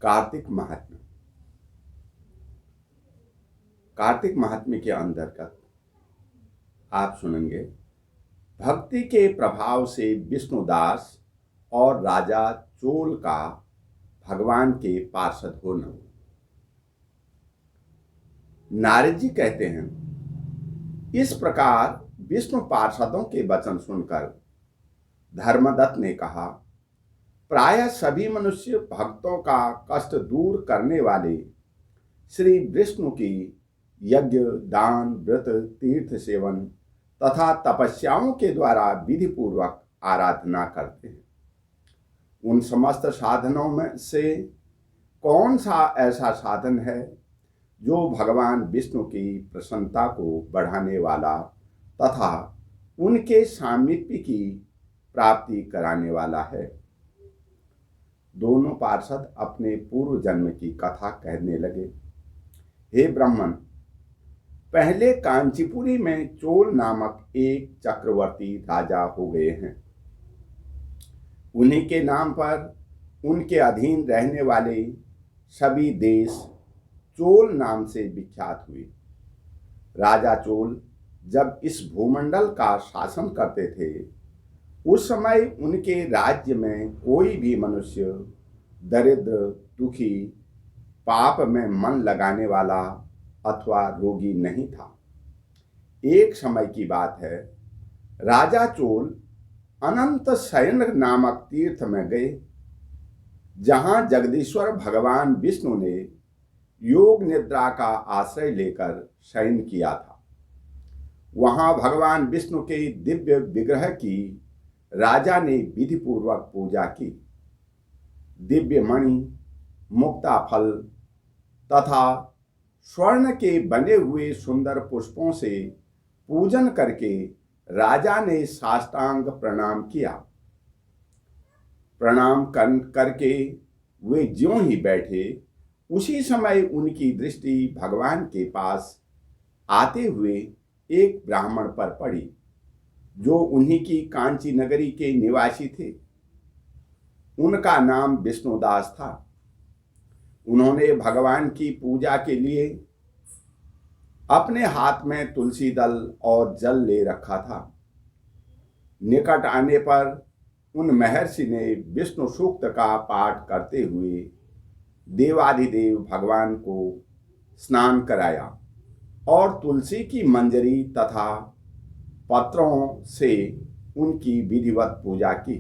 कार्तिक महात्म्य। कार्तिक महात्म्य के अंतर्गत आप सुनेंगे भक्ति के प्रभाव से विष्णुदास और राजा चोल का भगवान के पार्षद होना। नारद जी कहते हैं, इस प्रकार विष्णु पार्षदों के वचन सुनकर धर्मदत्त ने कहा, प्रायः सभी मनुष्य भक्तों का कष्ट दूर करने वाले श्री विष्णु की यज्ञ, दान, व्रत, तीर्थ सेवन तथा तपस्याओं के द्वारा विधि पूर्वक आराधना करते हैं। उन समस्त साधनों में से कौन सा ऐसा साधन है जो भगवान विष्णु की प्रसन्नता को बढ़ाने वाला तथा उनके सामीप्य की प्राप्ति कराने वाला है। दोनों पार्षद अपने पूर्व जन्म की कथा कहने लगे। हे ब्राह्मण, पहले कांचीपुरी में चोल नामक एक चक्रवर्ती राजा हो गए हैं। उन्हीं के नाम पर उनके अधीन रहने वाले सभी देश चोल नाम से विख्यात हुए। राजा चोल जब इस भूमंडल का शासन करते थे, उस समय उनके राज्य में कोई भी मनुष्य दरिद्र, दुखी, पाप में मन लगाने वाला अथवा रोगी नहीं था। एक समय की बात है, राजा चोल अनंत शयन नामक तीर्थ में गए, जहां जगदीश्वर भगवान विष्णु ने योग निद्रा का आश्रय लेकर शयन किया था। वहां भगवान विष्णु के दिव्य विग्रह की राजा ने विधि पूर्वक पूजा की। दिव्य मणि, मुक्ता फल तथा स्वर्ण के बने हुए सुंदर पुष्पों से पूजन करके राजा ने साष्टांग प्रणाम किया। प्रणाम करके वे ज्यों ही बैठे, उसी समय उनकी दृष्टि भगवान के पास आते हुए एक ब्राह्मण पर पड़ी, जो उन्हीं की कांची नगरी के निवासी थे। उनका नाम विष्णुदास था। उन्होंने भगवान की पूजा के लिए अपने हाथ में तुलसी दल और जल ले रखा था। निकट आने पर उन महर्षि ने विष्णु सूक्त का पाठ करते हुए देवाधिदेव भगवान को स्नान कराया और तुलसी की मंजरी तथा पत्रों से उनकी विधिवत पूजा की।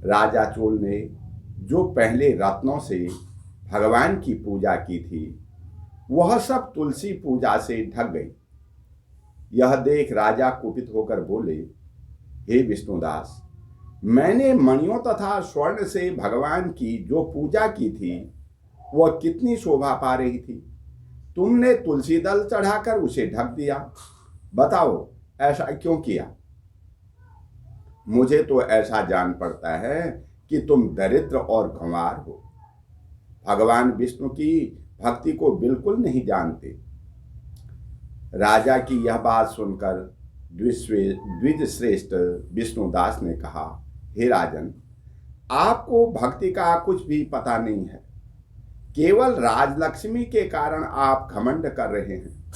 राजा चोल ने जो पहले रत्नों से भगवान की पूजा की थी, वह सब तुलसी पूजा से ढक गई। यह देख राजा कुपित होकर बोले, हे विष्णुदास, मैंने मणियों तथा स्वर्ण से भगवान की जो पूजा की थी, वह कितनी शोभा पा रही थी। तुमने तुलसी दल चढ़ाकर उसे ढक दिया। बताओ, ऐसा क्यों किया? मुझे तो ऐसा जान पड़ता है कि तुम दरिद्र और गंवार हो, भगवान विष्णु की भक्ति को बिल्कुल नहीं जानते। राजा की यह बात सुनकर द्विजश्रेष्ठ विष्णुदास ने कहा, हे राजन, आपको भक्ति का कुछ भी पता नहीं है। केवल राजलक्ष्मी के कारण आप घमंड कर रहे हैं।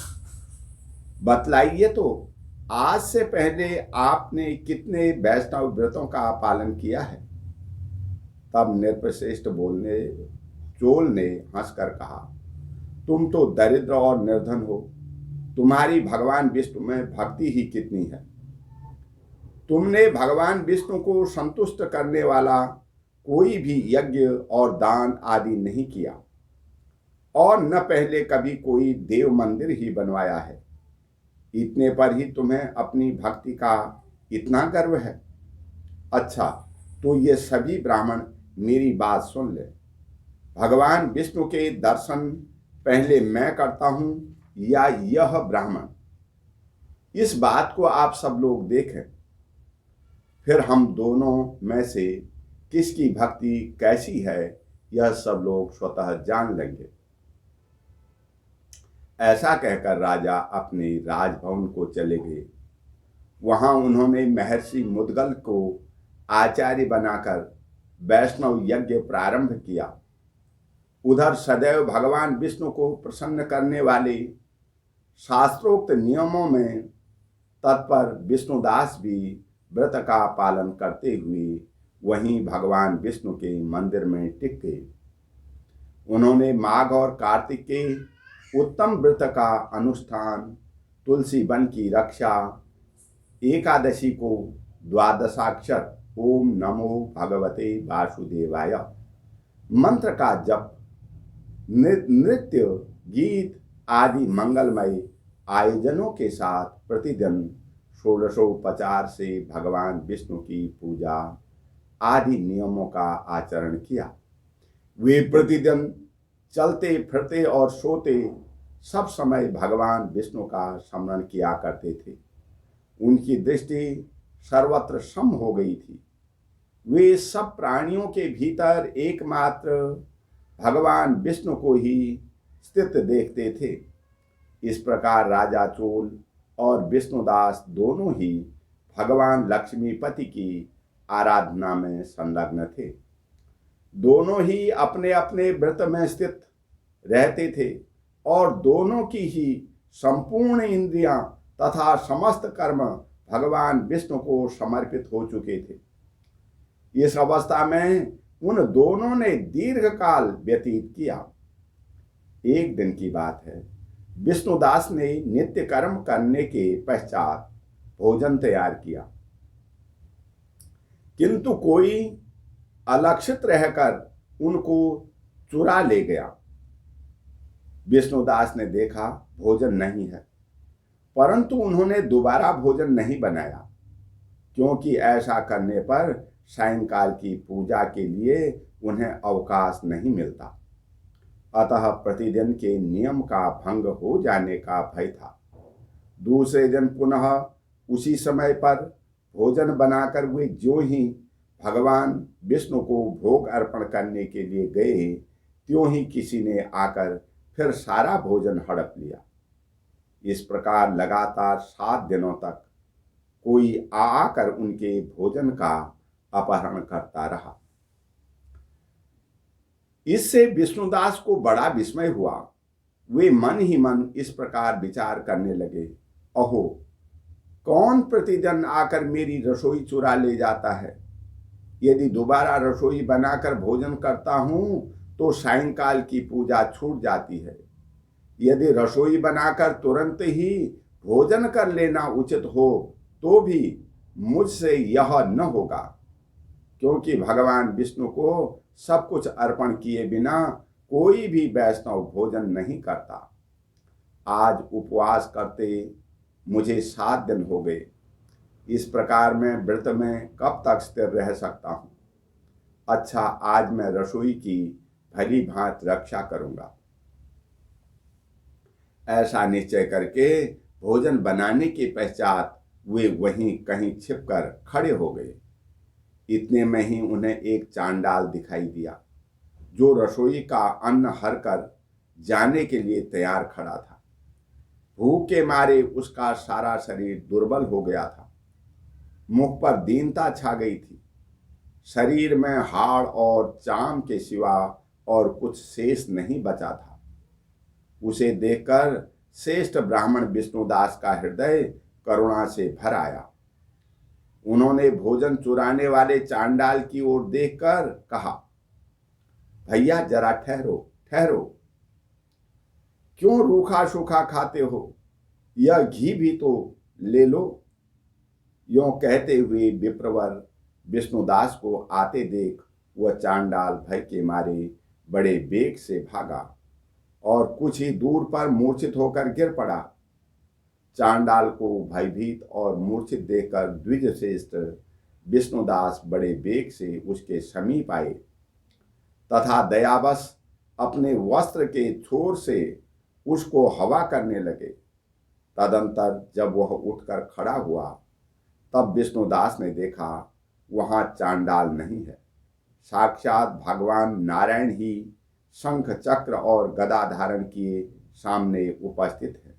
बतलाइए तो, आज से पहले आपने कितने वैष्णव व्रतों का पालन किया है? तब नृपश्रेष्ठ चोल ने हंसकर कहा, तुम तो दरिद्र और निर्धन हो, तुम्हारी भगवान विष्णु में भक्ति ही कितनी है। तुमने भगवान विष्णु को संतुष्ट करने वाला कोई भी यज्ञ और दान आदि नहीं किया, और न पहले कभी कोई देव मंदिर ही बनवाया है। इतने पर ही तुम्हें अपनी भक्ति का इतना गर्व है। अच्छा, तो ये सभी ब्राह्मण मेरी बात सुन ले। भगवान विष्णु के दर्शन पहले मैं करता हूं या यह ब्राह्मण? इस बात को आप सब लोग देखें, फिर हम दोनों में से किसकी भक्ति कैसी है, यह सब लोग स्वतः जान लेंगे। ऐसा कहकर राजा अपने राजभवन को चले गए। वहां उन्होंने महर्षि मुद्गल को आचार्य बनाकर वैष्णव यज्ञ प्रारंभ किया। उधर सदैव भगवान विष्णु को प्रसन्न करने वाले शास्त्रोक्त नियमों में तत्पर विष्णुदास भी व्रत का पालन करते हुए वहीं भगवान विष्णु के मंदिर में टिक गए। उन्होंने माघ और कार्तिक के उत्तम व्रत का अनुष्ठान, तुलसी वन की रक्षा, एकादशी को द्वादशाक्षर ओम नमो भगवते वासुदेवाय मंत्र का जप, नृत्य, गीत आदि मंगलमय आयोजनों के साथ प्रतिदिन षोडशोपचार से भगवान विष्णु की पूजा आदि नियमों का आचरण किया। वे प्रतिदिन चलते फिरते और सोते सब समय भगवान विष्णु का स्मरण किया करते थे। उनकी दृष्टि सर्वत्र सम हो गई थी। वे सब प्राणियों के भीतर एकमात्र भगवान विष्णु को ही स्थित देखते थे। इस प्रकार राजा चोल और विष्णुदास दोनों ही भगवान लक्ष्मीपति की आराधना में संलग्न थे। दोनों ही अपने अपने व्रत में स्थित रहते थे और दोनों की ही संपूर्ण इंद्रियां तथा समस्त कर्म भगवान विष्णु को समर्पित हो चुके थे। इस अवस्था में उन दोनों ने दीर्घ काल व्यतीत किया। एक दिन की बात है, विष्णुदास ने नित्य कर्म करने के पश्चात भोजन तैयार किया, किंतु कोई अलक्षित रहकर उनको चुरा ले गया। विष्णुदास ने देखा भोजन नहीं है, परंतु उन्होंने दोबारा भोजन नहीं बनाया, क्योंकि ऐसा करने पर सायंकाल की पूजा के लिए उन्हें अवकाश नहीं मिलता। अतः प्रतिदिन के नियम का भंग हो जाने का भय था। दूसरे दिन पुनः उसी समय पर भोजन बनाकर वे ज्यों ही भगवान विष्णु को भोग अर्पण करने के लिए गए, त्यों ही किसी ने आकर फिर सारा भोजन हड़प लिया। इस प्रकार लगातार 7 दिनों तक कोई आकर उनके भोजन का अपहरण करता रहा। इससे विष्णुदास को बड़ा विस्मय हुआ। वे मन ही मन इस प्रकार विचार करने लगे, अहो, कौन प्रतिदिन आकर मेरी रसोई चुरा ले जाता है? यदि दोबारा रसोई बनाकर भोजन करता हूं तो सायंकाल की पूजा छूट जाती है। यदि रसोई बनाकर तुरंत ही भोजन कर लेना उचित हो तो भी मुझसे यह न होगा, क्योंकि भगवान विष्णु को सब कुछ अर्पण किए बिना कोई भी वैष्णव भोजन नहीं करता। आज उपवास करते मुझे 7 दिन हो गए। इस प्रकार मैं व्रत में कब तक स्थिर रह सकता हूँ? अच्छा, आज मैं रसोई की भली भांति रक्षा करूंगा। ऐसा निश्चय करके भोजन बनाने के पश्चात वे वहीं कहीं छिपकर खड़े हो गए। इतने में ही उन्हें एक चांडाल दिखाई दिया, जो रसोई का अन्न हर कर जाने के लिए तैयार खड़ा था। भूख के मारे उसका सारा शरीर दुर्बल हो गया था। मुख पर दीनता छा गई थी। शरीर में हाड़ और चाम के सिवा और कुछ शेष नहीं बचा था। उसे देखकर श्रेष्ठ ब्राह्मण विष्णुदास का हृदय करुणा से भर आया। उन्होंने भोजन चुराने वाले चांडाल की ओर देखकर कहा, भैया जरा ठहरो ठहरो, क्यों रूखा सूखा खाते हो? यह घी भी तो ले लो। यों कहते हुए विप्रवर विष्णुदास को आते देख वह चांडाल भय के मारे बड़े वेग से भागा और कुछ ही दूर पर मूर्छित होकर गिर पड़ा। चांडाल को भयभीत और मूर्छित देखकर द्विजश्रेष्ठ विष्णुदास बड़े वेग से उसके समीप आए तथा दयावश अपने वस्त्र के छोर से उसको हवा करने लगे। तदंतर जब वह उठकर खड़ा हुआ तब विष्णुदास ने देखा वहां चांडाल नहीं है, साक्षात भगवान नारायण ही शंख चक्र और गदा धारण किए सामने उपस्थित है।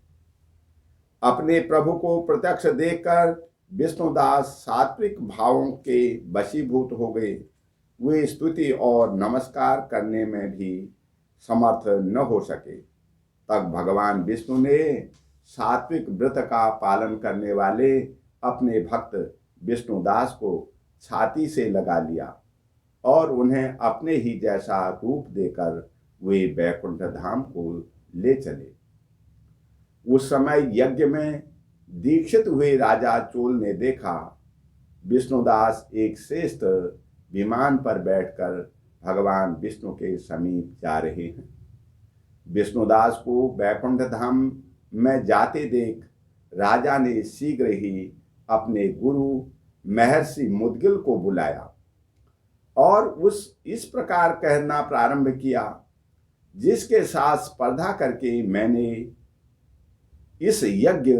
अपने प्रभु को प्रत्यक्ष देखकर विष्णुदास सात्विक भावों के वशीभूत हो गए। वे स्तुति और नमस्कार करने में भी समर्थ न हो सके। तब भगवान विष्णु ने सात्विक व्रत का पालन करने वाले अपने भक्त विष्णुदास को छाती से लगा लिया और उन्हें अपने ही जैसा रूप देकर वे बैकुंठ धाम को ले चले। उस समय यज्ञ में दीक्षित हुए राजा चोल ने देखा विष्णुदास एक श्रेष्ठ विमान पर बैठकर भगवान विष्णु के समीप जा रहे हैं। विष्णुदास को बैकुंठ धाम में जाते देख राजा ने शीघ्र ही अपने गुरु महर्षि मुद्गिल को बुलाया और इस प्रकार कहना प्रारंभ किया, जिसके साथ स्पर्धा करके मैंने इस यज्ञ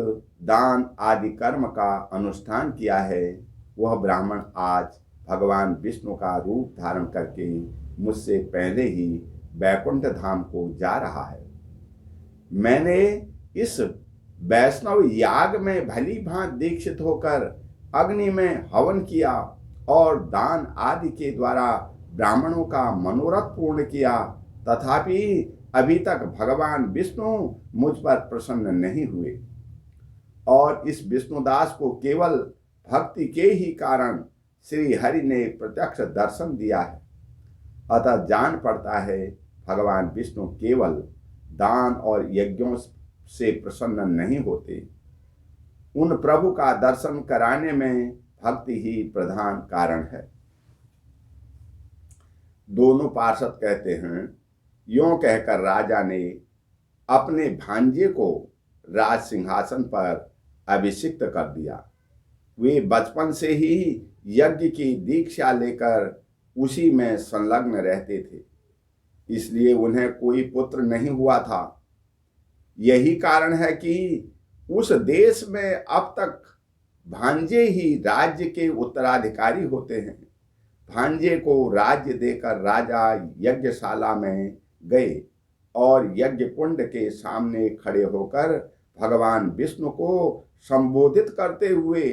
दान आदि कर्म का अनुष्ठान किया है, वह ब्राह्मण आज भगवान विष्णु का रूप धारण करके मुझसे पहले ही बैकुंठ धाम को जा रहा है। मैंने इस वैष्णव याग में भली भांति दीक्षित होकर अग्नि में हवन किया और दान आदि के द्वारा ब्राह्मणों का मनोरथ पूर्ण किया, तथापि अभी तक भगवान विष्णु मुझ पर प्रसन्न नहीं हुए और इस विष्णुदास को केवल भक्ति के ही कारण श्री हरि ने प्रत्यक्ष दर्शन दिया है। अतः जान पड़ता है भगवान विष्णु केवल दान और यज्ञों से प्रसन्न नहीं होते, उन प्रभु का दर्शन कराने में भक्ति ही प्रधान कारण है। दोनों पार्षद कहते हैं, यों कहकर राजा ने अपने भांजे को राज सिंहासन पर अभिषिक्त कर दिया। वे बचपन से ही यज्ञ की दीक्षा लेकर उसी में संलग्न रहते थे, इसलिए उन्हें कोई पुत्र नहीं हुआ था। यही कारण है कि उस देश में अब तक भांजे ही राज्य के उत्तराधिकारी होते हैं। भांजे को राज्य देकर राजा यज्ञशाला में गए और यज्ञ कुंड के सामने खड़े होकर भगवान विष्णु को संबोधित करते हुए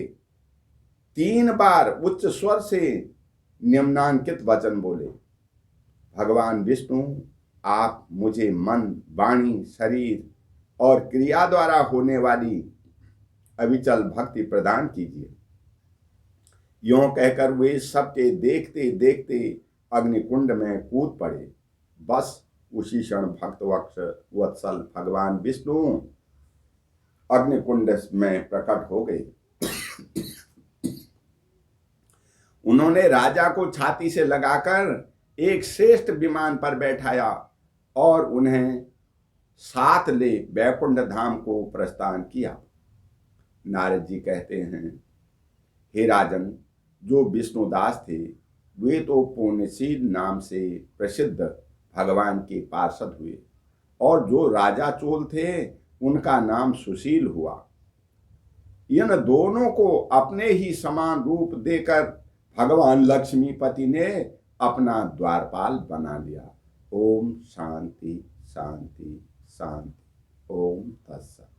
3 बार उच्च स्वर से निम्नांकित वचन बोले, भगवान विष्णु, आप मुझे मन, वाणी, शरीर और क्रिया द्वारा होने वाली अविचल भक्ति प्रदान कीजिए। यों कहकर वे सबके देखते देखते अग्निकुंड में कूद पड़े। बस उसी क्षण भक्त वत्सल भगवान विष्णु अग्निकुंड में प्रकट हो गए। उन्होंने राजा को छाती से लगाकर एक श्रेष्ठ विमान पर बैठाया और उन्हें साथ ले बैकुंठ धाम को प्रस्थान किया। नारद जी कहते हैं, हे राजन, जो विष्णुदास थे वे तो पुण्यशील नाम से प्रसिद्ध भगवान के पार्षद हुए और जो राजा चोल थे उनका नाम सुशील हुआ। इन दोनों को अपने ही समान रूप देकर भगवान लक्ष्मीपति ने अपना द्वारपाल बना लिया। ओम शांति शांति शांति। ओम तत्सत।